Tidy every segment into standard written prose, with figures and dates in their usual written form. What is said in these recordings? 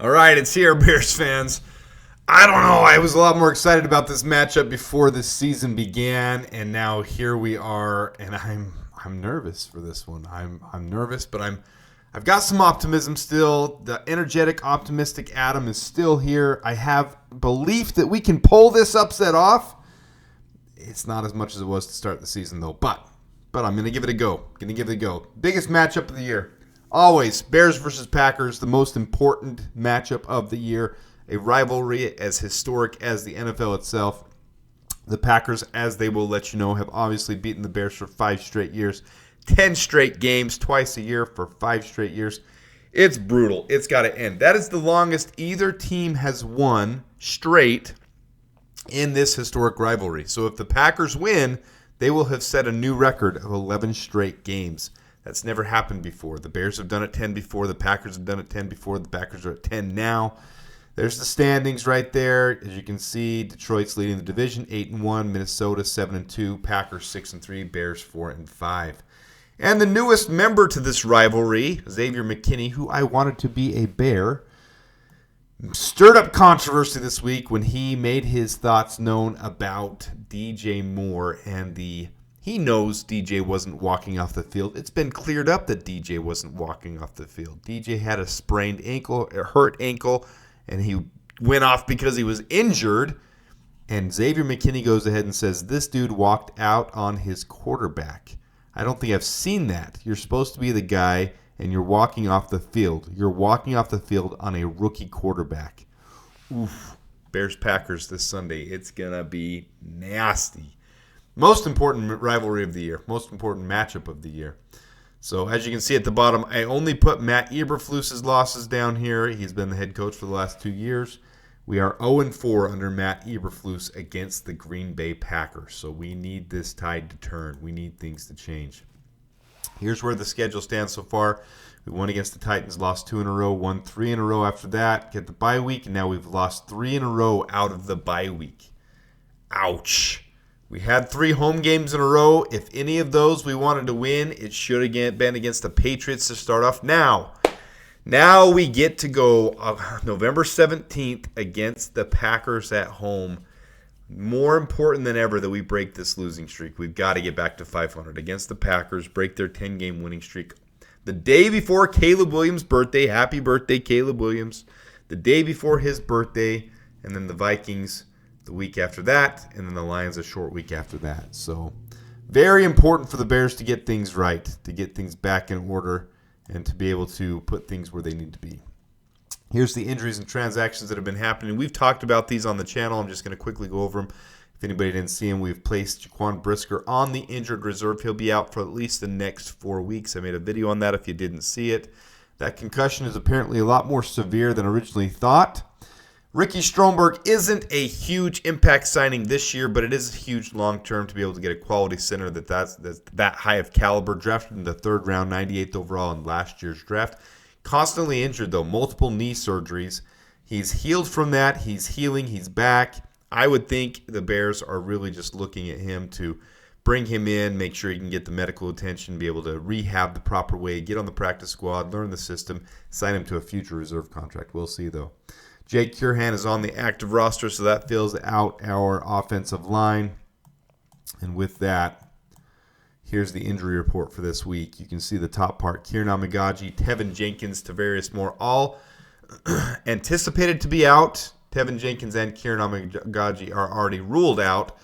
All right, it's here, Bears fans. I don't know. I was a lot more excited about this matchup before this season began, and now here we are, and I'm nervous for this one. I'm nervous, but I've got some optimism still. The energetic, optimistic Adam is still here. I have belief that we can pull this upset off. It's not as much as it was to start the season, though. But I'm going to give it a go. Biggest matchup of the year. Always, Bears versus Packers, the most important matchup of the year. A rivalry as historic as the NFL itself. The Packers, as they will let you know, have obviously beaten the Bears for 5 straight years. 10 straight games, twice a year for 5 straight years. It's brutal. It's got to end. That is the longest either team has won straight in this historic rivalry. So if the Packers win, they will have set a new record of 11 straight games. That's never happened before. The Bears have done it 10 before. The Packers have done it 10 before. The Packers are at 10 now. There's the standings right there. As you can see, Detroit's leading the division, 8-1. Minnesota 7-2. Packers 6-3. Bears 4-5. And the newest member to this rivalry, Xavier McKinney, who I wanted to be a Bear, stirred up controversy this week when he made his thoughts known about DJ Moore and he knows DJ wasn't walking off the field. It's been cleared up that DJ wasn't walking off the field. DJ had a sprained ankle, a hurt ankle, and he went off because he was injured. And Xavier McKinney goes ahead and says, this dude walked out on his quarterback. I don't think I've seen that. You're supposed to be the guy, and you're walking off the field. You're walking off the field on a rookie quarterback. Oof. Bears-Packers this Sunday. It's going to be nasty. Most important rivalry of the year. Most important matchup of the year. So as you can see at the bottom, I only put Matt Eberflus's losses down here. He's been the head coach for the last 2 years. We are 0-4 under Matt Eberflus against the Green Bay Packers. So we need this tide to turn. We need things to change. Here's where the schedule stands so far. We won against the Titans, lost 2 in a row, won 3 in a row after that, get the bye week, and now we've lost 3 in a row out of the bye week. Ouch. We had 3 home games in a row. If any of those we wanted to win, it should have been against the Patriots to start off. Now we get to go November 17th against the Packers at home. More important than ever that we break this losing streak. We've got to get back to 500 against the Packers, break their 10-game winning streak. The day before Caleb Williams' birthday, happy birthday, Caleb Williams. The day before his birthday, and then the Vikings the week after that, and then the Lions a short week after that. So very important for the Bears to get things right, to get things back in order, and to be able to put things where they need to be. Here's the injuries and transactions that have been happening. We've talked about these on the channel. I'm just going to quickly go over them. If anybody didn't see him, we've placed Jaquan Brisker on the injured reserve. He'll be out for at least the next 4 weeks. I made a video on that if you didn't see it. That concussion is apparently a lot more severe than originally thought. Ricky Stromberg isn't a huge impact signing this year, but it is huge long-term to be able to get a quality center that's that high of caliber. Drafted in the 3rd round, 98th overall in last year's draft. Constantly injured, though. Multiple knee surgeries. He's healed from that. He's healing. He's back. I would think the Bears are really just looking at him to bring him in, make sure he can get the medical attention, be able to rehab the proper way, get on the practice squad, learn the system, sign him to a future reserve contract. We'll see, though. Jake Curhan is on the active roster, so that fills out our offensive line. And with that, here's the injury report for this week. You can see the top part. Kieran Amagaji, Tevin Jenkins, Tavarius Moore, all anticipated to be out. Tevin Jenkins and Kieran Amagaji are already ruled out,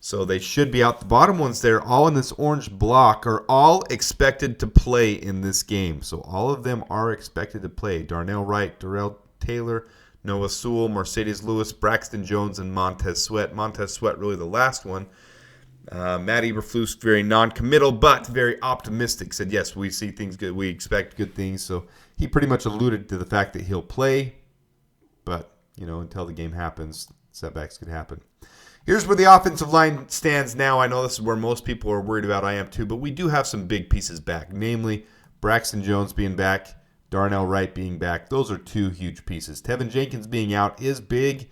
so they should be out. The bottom ones there, all in this orange block, are all expected to play in this game. So all of them are expected to play. Darnell Wright, Darrell Taylor, Noah Sewell, Mercedes Lewis, Braxton Jones, and Montez Sweat. Montez Sweat really the last one. Matt Eberflus, very non-committal, but very optimistic. Said, yes, we see things good. We expect good things. So he pretty much alluded to the fact that he'll play. But, until the game happens, setbacks could happen. Here's where the offensive line stands now. I know this is where most people are worried about. I am too. But we do have some big pieces back, namely Braxton Jones being back, Darnell Wright being back. Those are 2 huge pieces. Tevin Jenkins being out is big.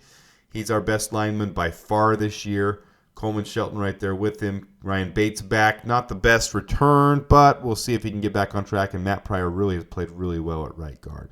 He's our best lineman by far this year. Coleman Shelton right there with him. Ryan Bates back. Not the best return, but we'll see if he can get back on track. And Matt Pryor really has played really well at right guard.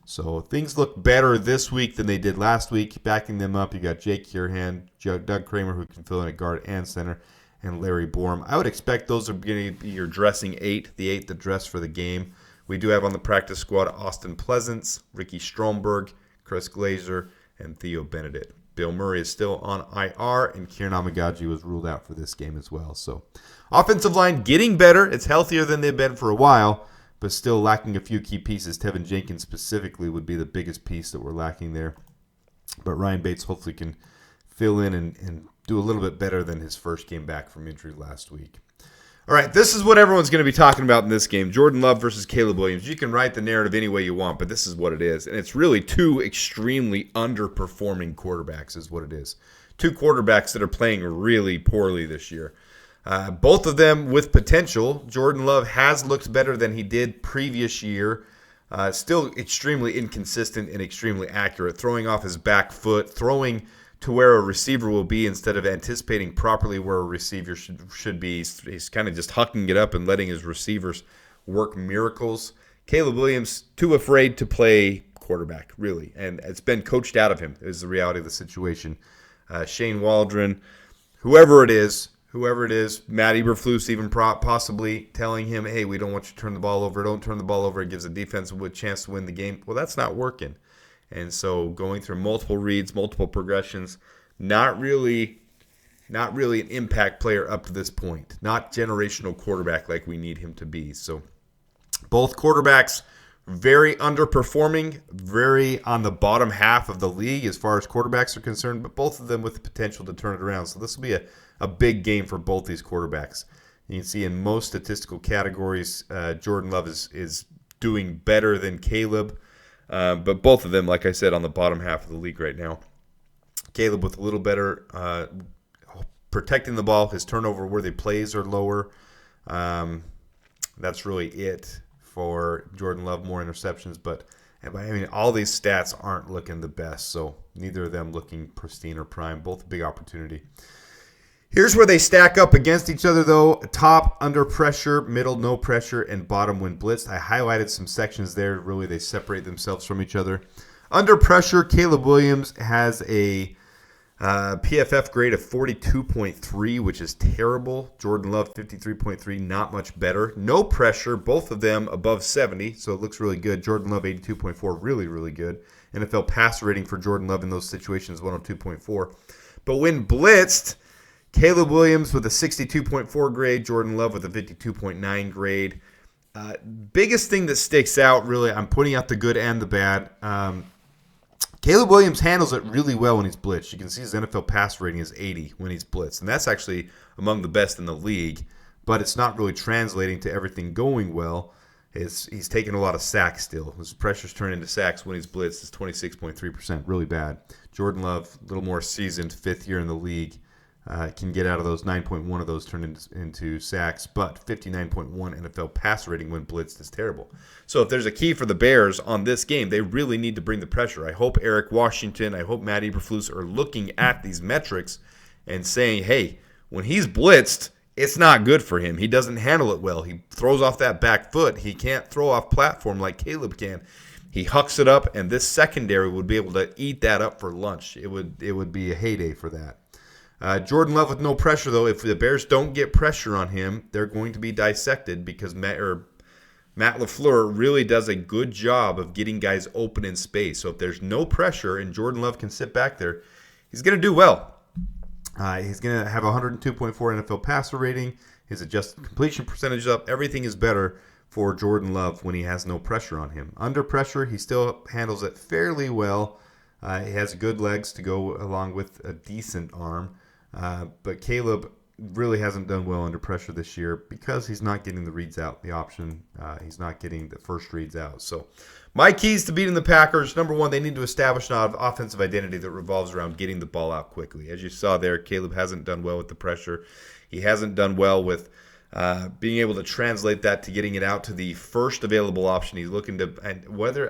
So things look better this week than they did last week. Backing them up, you got Jake Kierhan, Doug Kramer, who can fill in at guard and center, and Larry Borum. I would expect those are going to be your dressing 8, the 8 that dress for the game. We do have on the practice squad Austin Pleasance, Ricky Stromberg, Chris Glazer, and Theo Benedict. Bill Murray is still on IR, and Kieran Amagaji was ruled out for this game as well. So offensive line getting better. It's healthier than they've been for a while, but still lacking a few key pieces. Tevin Jenkins specifically would be the biggest piece that we're lacking there. But Ryan Bates hopefully can fill in and do a little bit better than his first game back from injury last week. All right, this is what everyone's going to be talking about in this game. Jordan Love versus Caleb Williams. You can write the narrative any way you want, but this is what it is. And it's really two extremely underperforming quarterbacks is what it is. Two quarterbacks that are playing really poorly this year. Both of them with potential. Jordan Love has looked better than he did previous year. Still extremely inconsistent and extremely accurate. Throwing off his back foot, throwing to where a receiver will be instead of anticipating properly where a receiver should be. He's kind of just hucking it up and letting his receivers work miracles. Caleb Williams, too afraid to play quarterback, really. And it's been coached out of him is the reality of the situation. Shane Waldron, whoever it is, Matt Eberflus even possibly telling him, hey, we don't want you to turn the ball over. Don't turn the ball over. It gives the defense a chance to win the game. Well, that's not working. And so going through multiple reads, multiple progressions, not really an impact player up to this point. Not generational quarterback like we need him to be. So both quarterbacks very underperforming, very on the bottom half of the league as far as quarterbacks are concerned, but both of them with the potential to turn it around. So this will be a big game for both these quarterbacks. You can see in most statistical categories, Jordan Love is doing better than Caleb. But both of them, like I said, on the bottom half of the league right now. Caleb with a little better protecting the ball. His turnover worthy plays are lower. That's really it for Jordan Love. More interceptions. But I mean, all these stats aren't looking the best. So neither of them looking pristine or prime. Both a big opportunity. Here's where they stack up against each other, though. Top, under pressure, middle, no pressure, and bottom when blitzed. I highlighted some sections there. Really, they separate themselves from each other. Under pressure, Caleb Williams has a PFF grade of 42.3, which is terrible. Jordan Love, 53.3, not much better. No pressure, both of them above 70, so it looks really good. Jordan Love, 82.4, really, really good. NFL passer rating for Jordan Love in those situations, 102.4. But when blitzed, Caleb Williams with a 62.4 grade, Jordan Love with a 52.9 grade. Biggest thing that sticks out, really, I'm pointing out the good and the bad. Caleb Williams handles it really well when he's blitzed. You can see his NFL pass rating is 80 when he's blitzed, and that's actually among the best in the league, but it's not really translating to everything going well. He's taking a lot of sacks still. His pressures turn into sacks when he's blitzed. It's 26.3%, really bad. Jordan Love, a little more seasoned, fifth year in the league. Can get out of those 9.1 of those turned into sacks, but 59.1 NFL pass rating when blitzed is terrible. So if there's a key for the Bears on this game, they really need to bring the pressure. I hope Eric Washington, I hope Matt Eberflus are looking at these metrics and saying, hey, when he's blitzed, it's not good for him. He doesn't handle it well. He throws off that back foot. He can't throw off platform like Caleb can. He hucks it up, and this secondary would be able to eat that up for lunch. It would be a heyday for that. Jordan Love with no pressure, though. If the Bears don't get pressure on him, they're going to be dissected because Matt LaFleur really does a good job of getting guys open in space. So if there's no pressure and Jordan Love can sit back there, he's going to do well. He's going to have 102.4 NFL passer rating. His adjusted completion percentage is up. Everything is better for Jordan Love when he has no pressure on him. Under pressure, he still handles it fairly well. He has good legs to go along with a decent arm. But Caleb really hasn't done well under pressure this year because he's not getting the reads out, the option. He's not getting the first reads out. So my keys to beating the Packers, number one, they need to establish an offensive identity that revolves around getting the ball out quickly. As you saw there, Caleb hasn't done well with the pressure. He hasn't done well with being able to translate that to getting it out to the first available option. He's looking to, and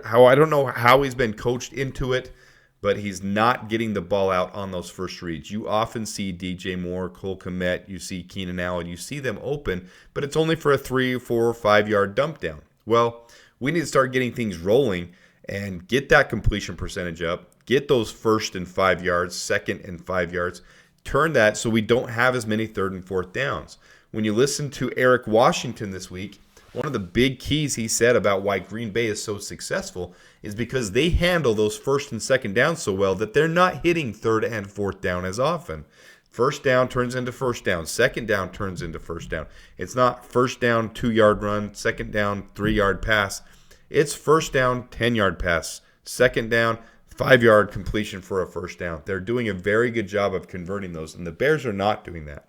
I don't know how he's been coached into it, but he's not getting the ball out on those first reads. You often see DJ Moore, Cole Kmet, you see Keenan Allen, you see them open, but it's only for a 3, 4, 5 yard dump down. Well, we need to start getting things rolling and get that completion percentage up. Get those 1st and 5 yards, 2nd and 5 yards. Turn that so we don't have as many 3rd and 4th downs. When you listen to Eric Washington this week, one of the big keys he said about why Green Bay is so successful is because they handle those 1st and 2nd downs so well that they're not hitting 3rd and 4th down as often. 1st down turns into 1st down. 2nd down turns into 1st down. It's not 1st down, 2-yard run, 2nd down, 3-yard pass. It's 1st down, 10-yard pass. 2nd down, 5-yard completion for a 1st down. They're doing a very good job of converting those, and the Bears are not doing that.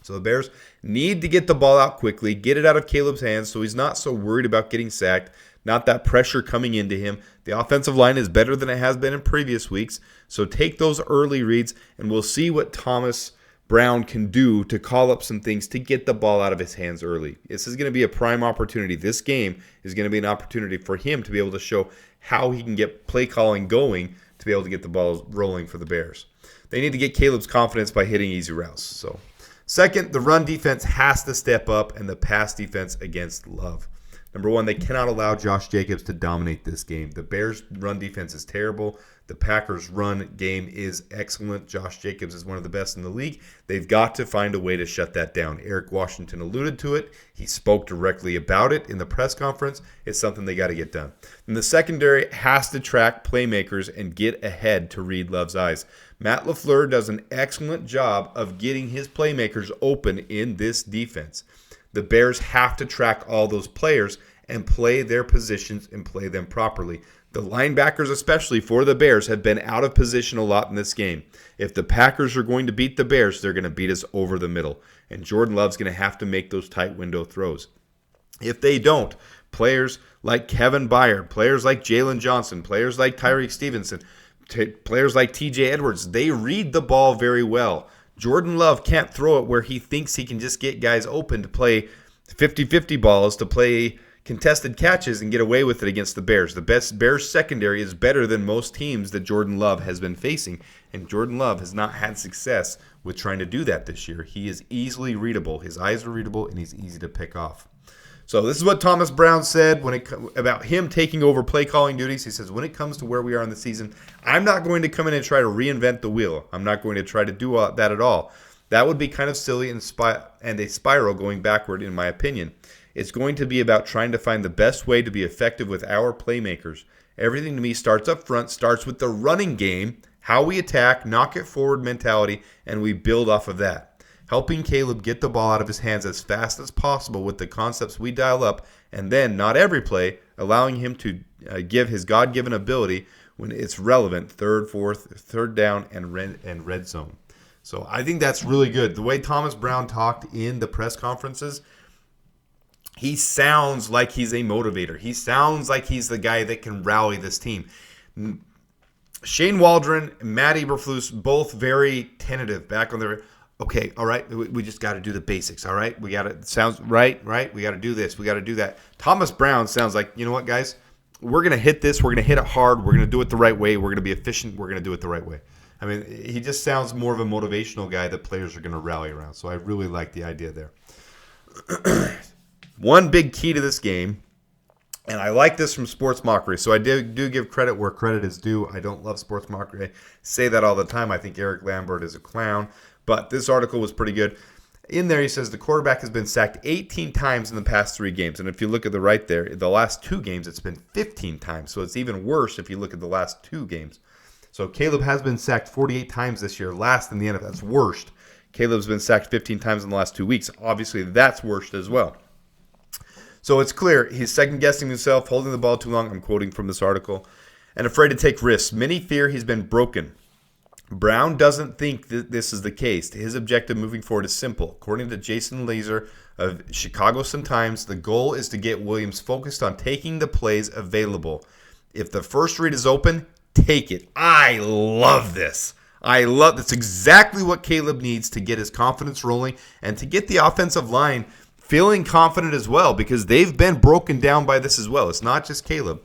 So the Bears need to get the ball out quickly, get it out of Caleb's hands so he's not so worried about getting sacked, not that pressure coming into him. The offensive line is better than it has been in previous weeks, so take those early reads, and we'll see what Thomas Brown can do to call up some things to get the ball out of his hands early. This is going to be a prime opportunity. This game is going to be an opportunity for him to be able to show how he can get play calling going to be able to get the ball rolling for the Bears. They need to get Caleb's confidence by hitting easy routes. So, second, the run defense has to step up, and the pass defense against Love. Number one, they cannot allow Josh Jacobs to dominate this game. The Bears' run defense is terrible. The Packers' run game is excellent. Josh Jacobs is one of the best in the league. They've got to find a way to shut that down. Eric Washington alluded to it. He spoke directly about it in the press conference. It's something they got to get done. And the secondary has to track playmakers and get ahead to read Love's eyes. Matt LaFleur does an excellent job of getting his playmakers open in this defense. The Bears have to track all those players and play their positions and play them properly. The linebackers, especially for the Bears, have been out of position a lot in this game. If the Packers are going to beat the Bears, they're going to beat us over the middle. And Jordan Love's going to have to make those tight window throws. If they don't, players like Kevin Byard, players like Jalen Johnson, players like Tyreek Stevenson, players like TJ Edwards, they read the ball very well. Jordan Love can't throw it where he thinks he can just get guys open to play 50-50 balls, to play contested catches and get away with it against the Bears. The best Bears secondary is better than most teams that Jordan Love has been facing, and Jordan Love has not had success with trying to do that this year. He is easily readable. His eyes are readable, and he's easy to pick off. So this is what Thomas Brown said about him taking over play calling duties. He says, when it comes to where we are in the season, I'm not going to come in and try to reinvent the wheel. I'm not going to try to do that at all. That would be kind of silly and a spiral going backward, in my opinion. It's going to be about trying to find the best way to be effective with our playmakers. Everything to me starts up front, starts with the running game, how we attack, knock it forward mentality, and we build off of that. Helping Caleb get the ball out of his hands as fast as possible with the concepts we dial up, and then, not every play, allowing him to give his God-given ability when it's relevant, third down, and red zone. So I think that's really good. The way Thomas Brown talked in the press conferences, he sounds like he's a motivator. He sounds like he's the guy that can rally this team. Shane Waldron and Matt Eberflus, both very tentative back on their... Okay, all right, we just got to do the basics, all right? We got to, sounds right? We got to do this, we got to do that. Thomas Brown sounds like, you know what, guys? We're going to hit this, we're going to hit it hard, we're going to do it the right way, we're going to be efficient, we're going to do it the right way. I mean, he just sounds more of a motivational guy that players are going to rally around, so I really like the idea there. One big key to this game, and I like this from Sports Mockery, so I do give credit where credit is due. I don't love Sports Mockery. I say that all the time. I think Eric Lambert is a clown. But this article was pretty good. In there, he says the quarterback has been sacked 18 times in the past 3 games. And if you look at the right there, the last 2 games, it's been 15 times. So it's even worse if you look at the last 2 games. So Caleb has been sacked 48 times this year, last in the NFL. That's worst. Caleb's been sacked 15 times in the last 2 weeks. Obviously, that's worst as well. So it's clear he's second-guessing himself, holding the ball too long. I'm quoting from this article. And afraid to take risks. Many fear he's been broken. Brown doesn't think that this is the case. His objective moving forward is simple. According to Jason Laser of Chicago Sun-Times, the goal is to get Williams focused on taking the plays available. If the first read is open, take it. I love this. That's exactly what Caleb needs to get his confidence rolling and to get the offensive line feeling confident as well, because they've been broken down by this as well. It's not just Caleb.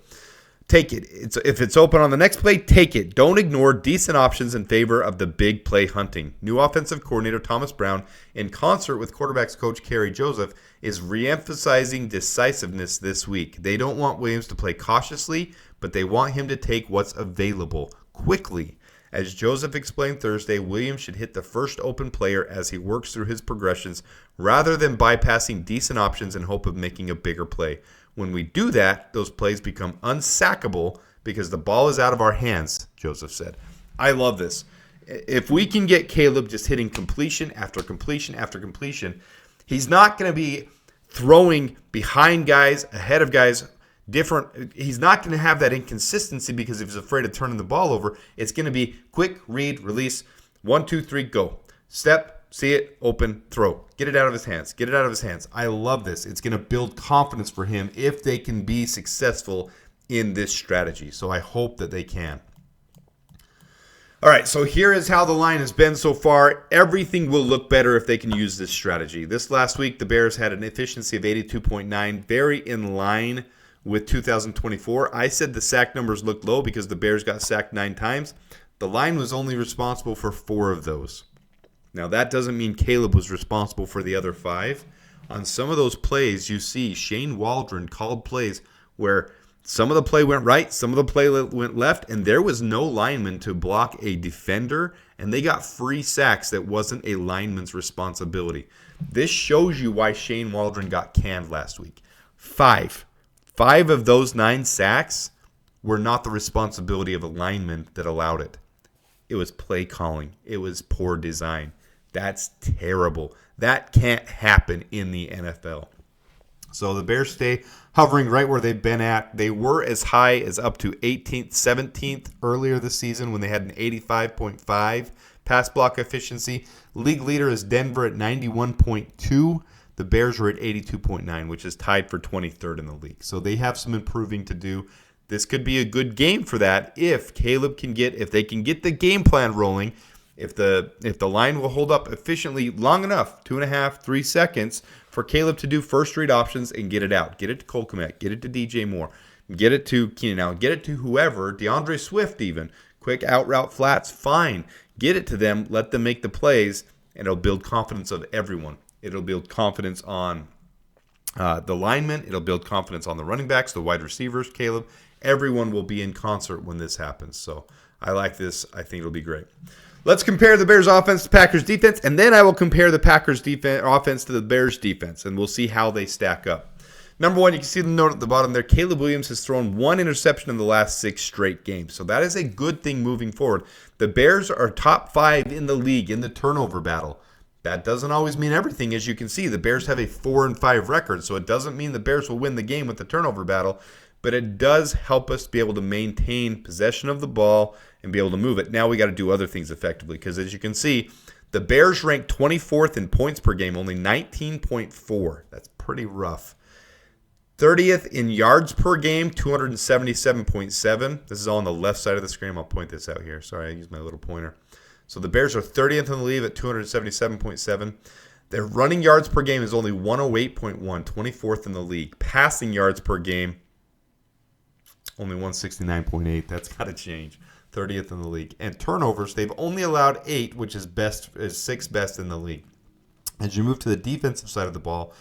Take it. If it's open on the next play, take it. Don't ignore decent options in favor of the big play hunting. New offensive coordinator Thomas Brown, in concert with quarterbacks coach Kerry Joseph, is reemphasizing decisiveness this week. They don't want Williams to play cautiously, but they want him to take what's available quickly. As Joseph explained Thursday, Williams should hit the first open player as he works through his progressions rather than bypassing decent options in hope of making a bigger play. When we do that, those plays become unsackable because the ball is out of our hands, Joseph said. I love this. If we can get Caleb just hitting completion after completion after completion, he's not going to be throwing behind guys, ahead of guys, different. He's not going to have that inconsistency because if he's afraid of turning the ball over. It's going to be quick, read, release, 1, 2, 3, go. Step. See it, open, throw. Get it out of his hands. Get it out of his hands. I love this. It's going to build confidence for him if they can be successful in this strategy. So I hope that they can. All right, so here is how the line has been so far. Everything will look better if they can use this strategy. This last week, the Bears had an efficiency of 82.9, very in line with 2024. I said the sack numbers looked low because the Bears got sacked 9 times. The line was only responsible for 4 of those. Now, that doesn't mean Caleb was responsible for the other 5. On some of those plays, you see Shane Waldron called plays where some of the play went right, some of the play went left, and there was no lineman to block a defender, and they got free sacks that wasn't a lineman's responsibility. This shows you why Shane Waldron got canned last week. 5 of those 9 sacks were not the responsibility of a lineman that allowed it. It was play calling. It was poor design. That's terrible. That can't happen in the NFL. So the Bears stay hovering right where they've been at. They were as high as up to 18th, 17th earlier this season when they had an 85.5 pass block efficiency. League leader is Denver at 91.2. The Bears are at 82.9, which is tied for 23rd in the league. So they have some improving to do. This could be a good game for that if they can get the game plan rolling. If the line will hold up efficiently long enough, 2.5, 3 seconds, for Caleb to do first read options and get it out. Get it to Cole Kmet. Get it to DJ Moore. Get it to Keenan Allen. Get it to whoever, DeAndre Swift even. Quick out route flats, fine. Get it to them. Let them make the plays, and it'll build confidence of everyone. It'll build confidence on the linemen. It'll build confidence on the running backs, the wide receivers, Caleb. Everyone will be in concert when this happens. So I like this. I think it'll be great. Let's compare the Bears offense to Packers defense, and then I will compare the Packers offense to the Bears defense, and we'll see how they stack up. Number 1, you can see the note at the bottom there. Caleb Williams has thrown 1 interception in the last 6 straight games. So that is a good thing moving forward. The Bears are top 5 in the league in the turnover battle. That doesn't always mean everything. As you can see, the Bears have a 4-5 record, so it doesn't mean the Bears will win the game with the turnover battle, but it does help us be able to maintain possession of the ball and be able to move it. Now we got to do other things effectively because, as you can see, the Bears rank 24th in points per game, only 19.4. That's pretty rough. 30th in yards per game, 277.7. This is all on the left side of the screen. I'll point this out here. Sorry, I used my little pointer. So the Bears are 30th in the league at 277.7. Their running yards per game is only 108.1, 24th in the league. Passing yards per game, only 169.8. That's got to change. 30th in the league. And turnovers, they've only allowed 8, which is 6th best in the league. As you move to the defensive side of the ball,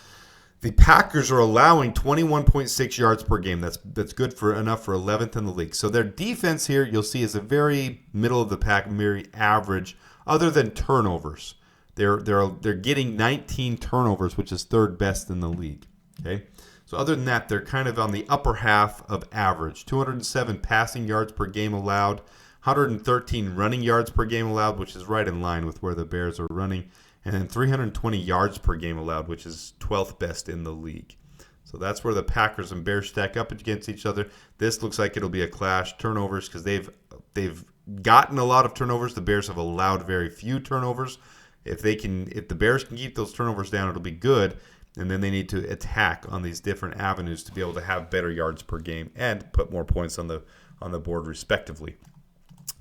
the Packers are allowing 21.6 yards per game. That's good for enough for 11th in the league. So their defense here, you'll see, is a very middle of the pack, very average, other than turnovers. They're getting 19 turnovers, which is 3rd best in the league. Okay? So other than that, they're kind of on the upper half of average. 207 passing yards per game allowed, 113 running yards per game allowed, which is right in line with where the Bears are running, and then 320 yards per game allowed, which is 12th best in the league. So that's where the Packers and Bears stack up against each other. This looks like it'll be a clash. Turnovers, because they've gotten a lot of turnovers. The Bears have allowed very few turnovers. If the Bears can keep those turnovers down, it'll be good. And then they need to attack on these different avenues to be able to have better yards per game and put more points on the board respectively.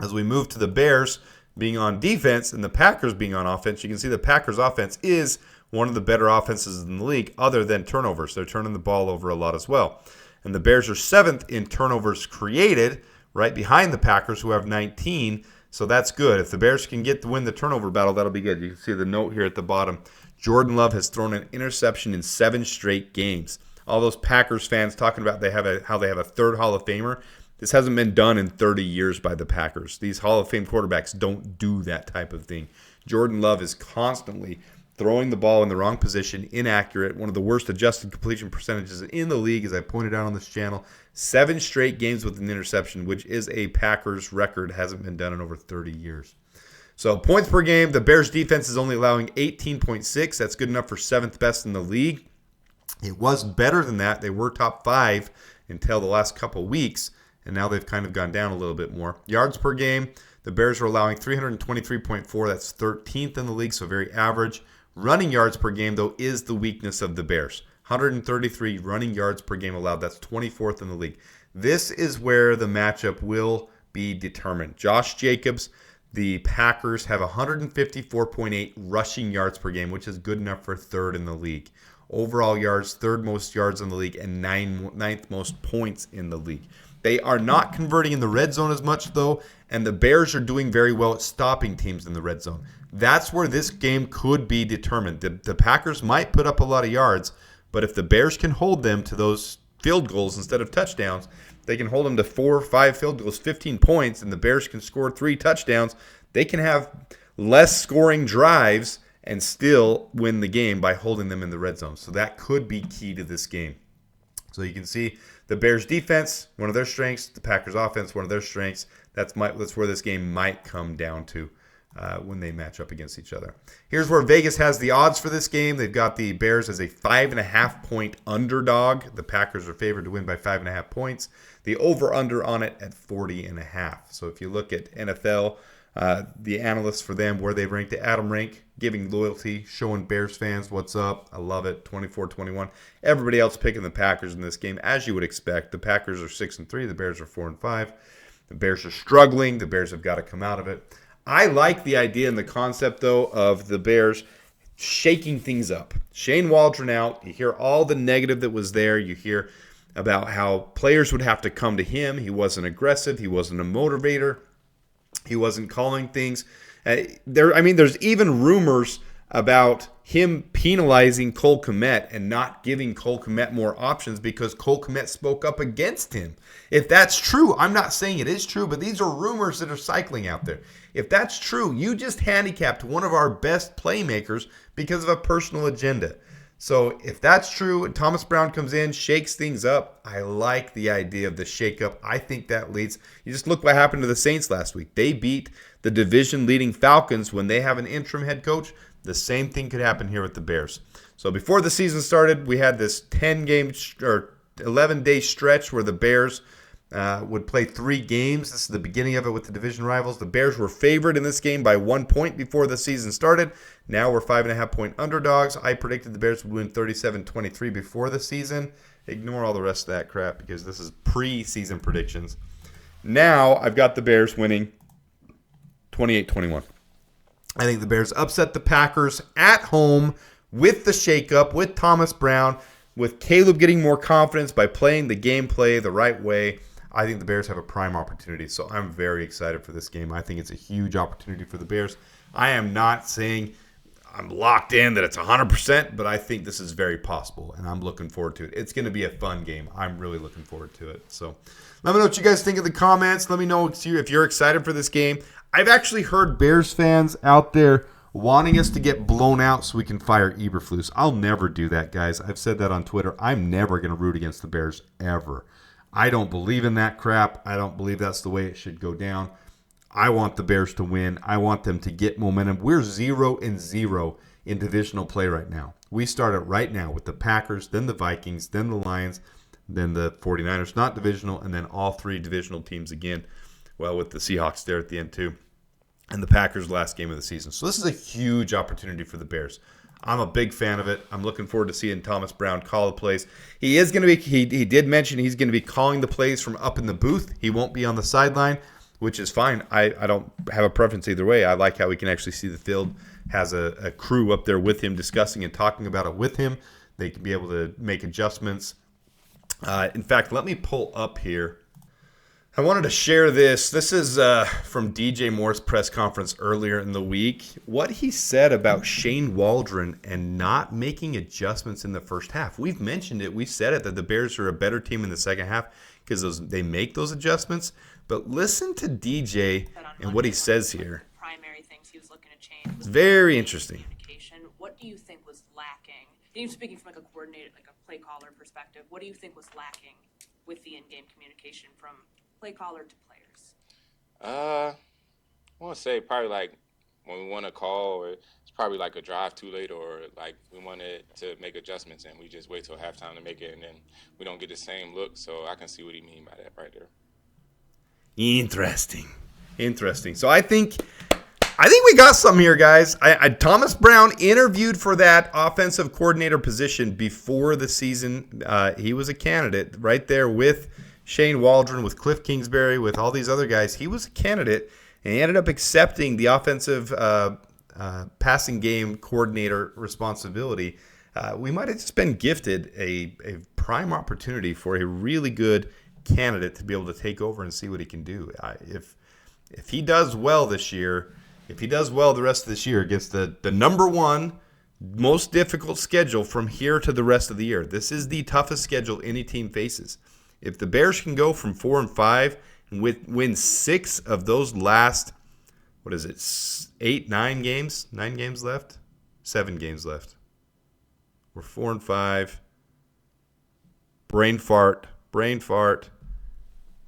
As we move to the Bears being on defense and the Packers being on offense, you can see the Packers offense is one of the better offenses in the league other than turnovers. They're turning the ball over a lot as well. And the Bears are 7th in turnovers created, right behind the Packers, who have 19. So that's good. If the Bears can win the turnover battle, that'll be good. You can see the note here at the bottom. Jordan Love has thrown an interception in 7 straight games. All those Packers fans talking about how they have a third Hall of Famer. This hasn't been done in 30 years by the Packers. These Hall of Fame quarterbacks don't do that type of thing. Jordan Love is constantly throwing the ball in the wrong position, inaccurate, one of the worst adjusted completion percentages in the league, as I pointed out on this channel. 7 straight games with an interception, which is a Packers record. Hasn't been done in over 30 years. So points per game, the Bears defense is only allowing 18.6. That's good enough for 7th best in the league. It was better than that. They were top 5 until the last couple weeks, and now they've kind of gone down a little bit more. Yards per game, the Bears are allowing 323.4. That's 13th in the league, so very average. Running yards per game, though, is the weakness of the Bears. 133 running yards per game allowed. That's 24th in the league. This is where the matchup will be determined. Josh Jacobs, the Packers have 154.8 rushing yards per game, which is good enough for 3rd in the league. Overall yards, 3rd most yards in the league, and 9th most points in the league. They are not converting in the red zone as much, though, and the Bears are doing very well at stopping teams in the red zone. That's where this game could be determined. The Packers might put up a lot of yards, but if the Bears can hold them to those field goals instead of touchdowns, they can hold them to 4 or 5 field goals, 15 points, and the Bears can score 3 touchdowns. They can have less scoring drives and still win the game by holding them in the red zone. So that could be key to this game. So you can see the Bears defense, one of their strengths, the Packers offense, one of their strengths. That's where this game might come down to when they match up against each other. Here's where Vegas has the odds for this game. They've got the Bears as a 5.5 point underdog. The Packers are favored to win by 5.5 points. The over-under on it at 40.5. So if you look at NFL, the analysts for them, where they've ranked the Adam rank, giving loyalty, showing Bears fans what's up. I love it. 24-21. Everybody else picking the Packers in this game, as you would expect. The Packers are 6-3. The Bears are 4-5. The Bears are struggling. The Bears have got to come out of it. I like the idea and the concept, though, of the Bears shaking things up. Shane Waldron out. You hear all the negative that was there. You hear about how players would have to come to him. He wasn't aggressive. He wasn't a motivator. He wasn't calling things. There's even rumors about him penalizing Cole Kmet and not giving Cole Kmet more options because Cole Kmet spoke up against him. If that's true, I'm not saying it is true, but these are rumors that are cycling out there. If that's true, you just handicapped one of our best playmakers because of a personal agenda. So if that's true, and Thomas Brown comes in, shakes things up, I like the idea of the shakeup. I think that leads. You just look what happened to the Saints last week. They beat the division-leading Falcons when they have an interim head coach. The same thing could happen here with the Bears. So before the season started, we had this 10-game or 11-day stretch where the Bears would play 3 games. This is the beginning of it with the division rivals. The Bears were favored in this game by 1 point before the season started. Now we're 5.5 point underdogs. I predicted the Bears would win 37-23 before the season. Ignore all the rest of that crap because this is pre-season predictions. Now I've got the Bears winning 28-21. I think the Bears upset the Packers at home with the shakeup, with Thomas Brown, with Caleb getting more confidence by playing the gameplay the right way. I think the Bears have a prime opportunity, so I'm very excited for this game. I think it's a huge opportunity for the Bears. I am not saying I'm locked in that it's 100%, but I think this is very possible, and I'm looking forward to it. It's going to be a fun game. I'm really looking forward to it. So let me know what you guys think in the comments. Let me know if you're excited for this game. I've actually heard Bears fans out there wanting us to get blown out so we can fire Eberflus. I'll never do that, guys. I've said that on Twitter. I'm never going to root against the Bears ever. I don't believe in that crap. I don't believe that's the way it should go down. I want the Bears to win. I want them to get momentum. We're 0-0 in divisional play right now. We start it right now with the Packers, then the Vikings, then the Lions, then the 49ers, not divisional, and then all 3 divisional teams again. Well, with the Seahawks there at the end too. And the Packers' last game of the season. So this is a huge opportunity for the Bears. I'm a big fan of it. I'm looking forward to seeing Thomas Brown call the plays. He is going to be. He did mention he's going to be calling the plays from up in the booth. He won't be on the sideline, which is fine. I don't have a preference either way. I like how we can actually see the field. Has a crew up there with him discussing and talking about it with him. They can be able to make adjustments In fact, let me pull up here. I wanted to share this. This is from DJ Moore's press conference earlier in the week. What he said about Shane Waldron and not making adjustments in the first half. We've mentioned it. We said it that the Bears are a better team in the second half because they make those adjustments. But listen to DJ and what he says here. Primary things he was looking to change. It's very interesting. What do you think was lacking? And you're speaking from like a coordinator, like a play caller perspective. What do you think was lacking with the in-game communication from play caller to players? I want to say probably like when we want to call, it's probably like a drive too late, or like we wanted to make adjustments and we just wait till halftime to make it, and then we don't get the same look. So I can see what he mean by that right there. Interesting. So I think we got something here, guys. Thomas Brown interviewed for that offensive coordinator position before the season. He was a candidate right there with Shane Waldron, with Cliff Kingsbury, with all these other guys. He was a candidate, and he ended up accepting the offensive passing game coordinator responsibility. We might have just been gifted a prime opportunity for a really good candidate to be able to take over and see what he can do. If he does well this year, if he does well the rest of this year against the number one most difficult schedule from here to the rest of the year, this is the toughest schedule any team faces. If the Bears can go from 4-5 and win 6 of those last, 9 games? 9 games left? 7 games left. We're 4-5. Brain fart.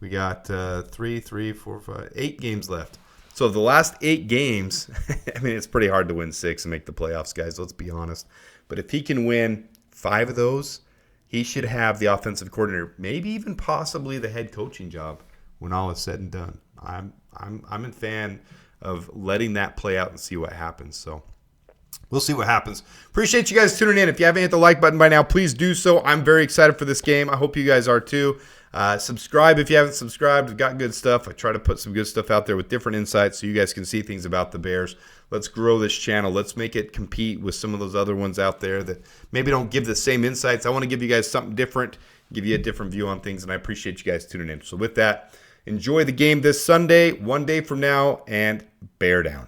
We got 8 games left. So the last 8 games, I mean, it's pretty hard to win 6 and make the playoffs, guys. Let's be honest. But if he can win 5 of those, he should have the offensive coordinator, maybe even possibly the head coaching job when all is said and done. I'm a fan of letting that play out and see what happens. So we'll see what happens. Appreciate you guys tuning in. If you haven't hit the like button by now, please do so. I'm very excited for this game. I hope you guys are too. Subscribe if you haven't subscribed. We've got good stuff. I try to put some good stuff out there with different insights so you guys can see things about the Bears. Let's grow this channel. Let's make it compete with some of those other ones out there that maybe don't give the same insights. I want to give you guys something different, give you a different view on things, and I appreciate you guys tuning in. So with that, enjoy the game this Sunday, one day from now, and bear down.